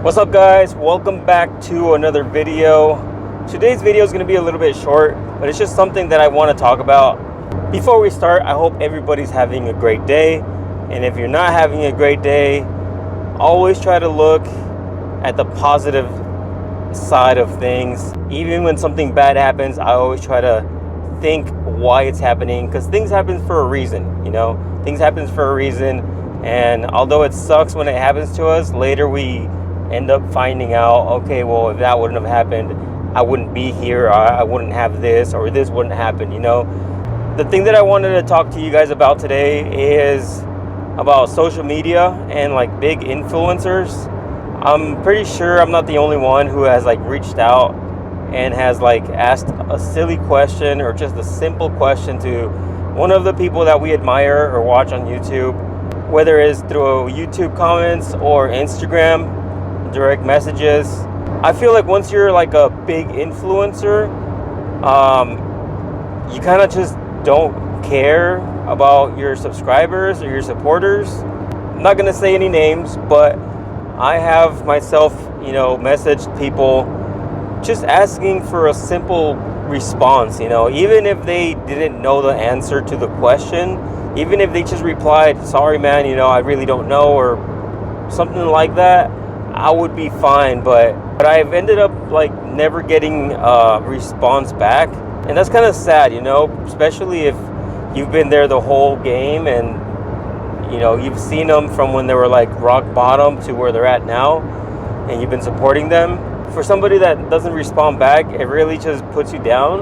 What's up, guys? Welcome back to another video. Today's video is going to be a little bit short, but it's just something that I want to talk about. Before we start, I hope everybody's having a great day, and if you're not having a great day, always try to look at the positive side of things. Even when something bad happens, I always try to think why it's happening, because things happen for a reason. Things happen for a reason, and although it sucks when it happens to us, later we end up finding out, okay, well, if that wouldn't have happened, I wouldn't be here, or I wouldn't have this, or this wouldn't happen. The thing that I wanted to talk to you guys about today is about social media and like big influencers. I'm pretty sure I'm not the only one who has like reached out and has like asked a silly question or just a simple question to one of the people that we admire or watch on YouTube, whether it's through YouTube comments or Instagram direct messages. I feel like once you're like a big influencer, you kind of just don't care about your subscribers or your supporters. I'm not gonna say any names, but I have myself, messaged people just asking for a simple response, even if they didn't know the answer to the question, even if they just replied, sorry man, I really don't know, or something like that, I would be fine. But I've ended up like never getting a response back, and that's kind of sad, especially if you've been there the whole game and you've seen them from when they were like rock bottom to where they're at now, and you've been supporting them. For somebody that doesn't respond back, it really just puts you down.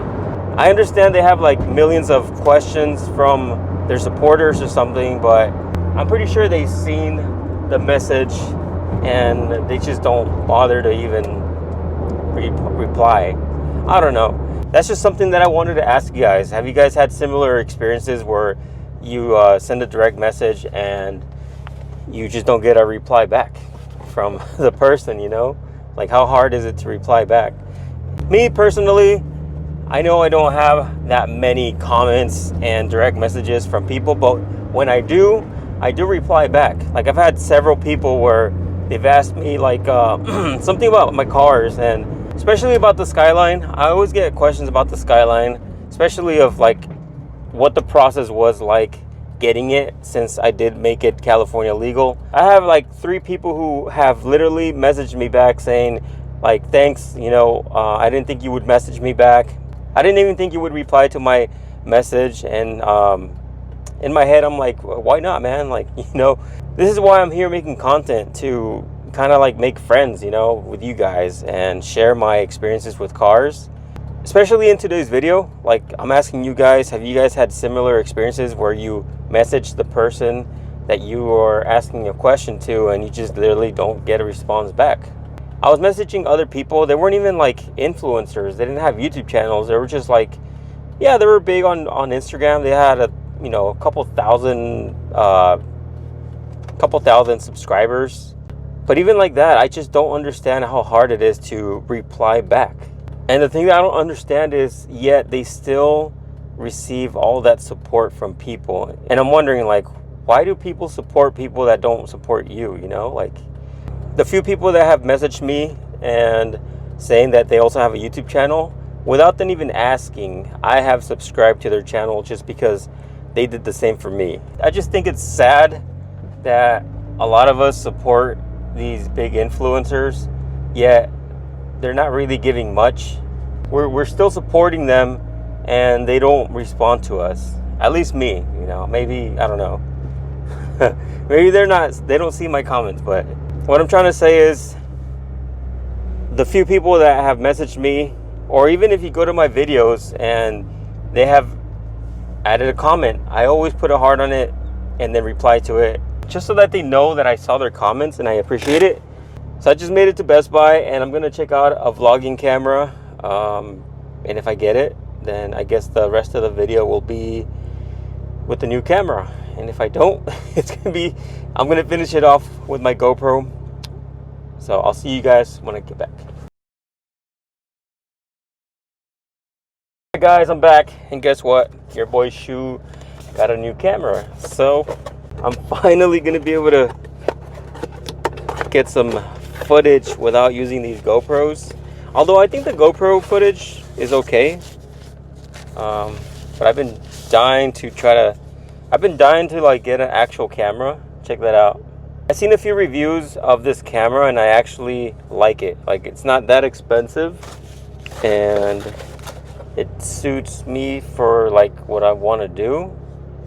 I understand they have like millions of questions from their supporters or something, but I'm pretty sure they've seen the message and they just don't bother to even reply. I don't know. That's just something that I wanted to ask you guys. Have you guys had similar experiences where you send a direct message and you just don't get a reply back from the person, Like, how hard is it to reply back? Me personally, I know I don't have that many comments and direct messages from people, but when I do reply back. Like, I've had several people where they've asked me like something about my cars, and especially about the Skyline. I always get questions about the Skyline, especially of like what the process was like getting it, since I did make it California legal. I have like 3 people who have literally messaged me back saying like, thanks, I didn't think you would message me back. I didn't even think you would reply to my message. And in my head, I'm like, why not, man? Like, this is why I'm here making content, to kind of like make friends, with you guys and share my experiences with cars. Especially in today's video, like, I'm asking you guys, have you guys had similar experiences where you message the person that you are asking a question to and you just literally don't get a response back? I was messaging other people. They weren't even like influencers. They didn't have YouTube channels. They were just like, yeah, they were big on Instagram. They had a couple thousand subscribers. But even like that, I just don't understand how hard it is to reply back. And the thing that I don't understand is, yet they still receive all that support from people. And I'm wondering, like, why do people support people that don't support you, Like, the few people that have messaged me and saying that they also have a YouTube channel, without them even asking, I have subscribed to their channel just because they did the same for me. I just think it's sad that a lot of us support these big influencers, yet they're not really giving much. We're still supporting them and they don't respond to us. At least me, maybe, I don't know. Maybe they don't see my comments, but what I'm trying to say is, the few people that have messaged me, or even if you go to my videos and they have added a comment, I always put a heart on it and then reply to it, just so that they know that I saw their comments and I appreciate it. So I just made it to Best Buy, and I'm gonna check out a vlogging camera, and if I get it, then I guess the rest of the video will be with the new camera. And if I don't, I'm gonna finish it off with my GoPro. So I'll see you guys when I get back. Hey guys, I'm back, and guess what? Your boy Shu got a new camera. So I'm finally gonna be able to get some footage without using these GoPros. Although I think the GoPro footage is okay. But I've been dying to like get an actual camera. Check that out. I've seen a few reviews of this camera and I actually like it. Like, it's not that expensive and it suits me for like what I want to do.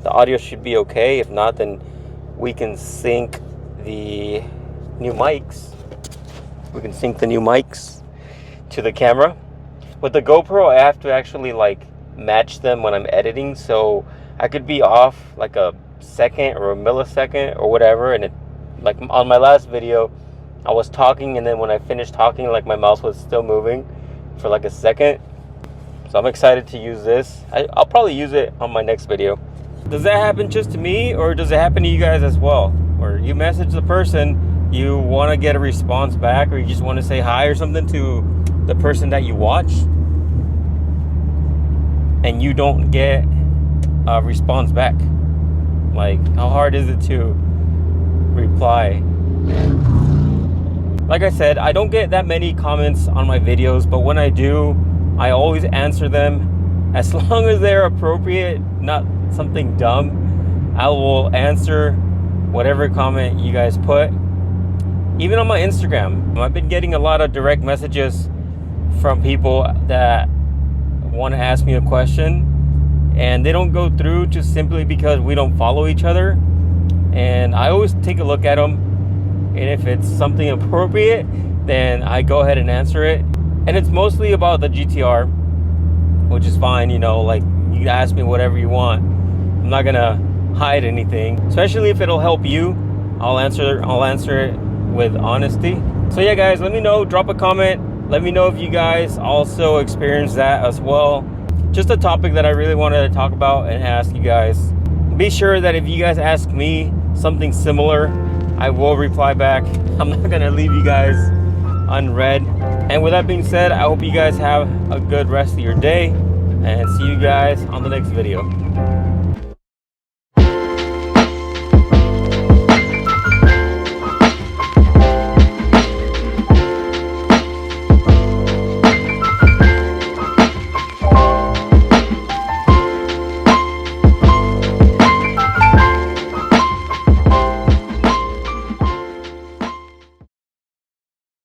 The audio should be okay. If not, then we can sync the new mics. We can sync the new mics to the camera. With the GoPro, I have to actually like match them when I'm editing, so I could be off like a second or a millisecond or whatever, and it, like on my last video, I was talking and then when I finished talking, like my mouse was still moving for like a second. So I'm excited to use this. I'll probably use it on my next video. Does that happen just to me, or does it happen to you guys as well? Or you message the person, you want to get a response back, or you just want to say hi or something to the person that you watch, and you don't get a response back? Like, how hard is it to reply? Like I said, I don't get that many comments on my videos, but when I do, I always answer them as long as they're appropriate, not something dumb. I will answer whatever comment you guys put. Even on my Instagram, I've been getting a lot of direct messages from people that want to ask me a question and they don't go through just simply because we don't follow each other. And I always take a look at them, and if it's something appropriate, then I go ahead and answer it. And it's mostly about the GTR, which is fine, you know, like, you can ask me whatever you want. I'm not gonna hide anything, especially if it'll help you. I'll answer it with honesty. So yeah, guys, let me know, drop a comment. Let me know if you guys also experience that as well. Just a topic that I really wanted to talk about and ask you guys. Be sure that if you guys ask me something similar, I will reply back. I'm not gonna leave you guys unread. And with that being said, I hope you guys have a good rest of your day, and see you guys on the next video.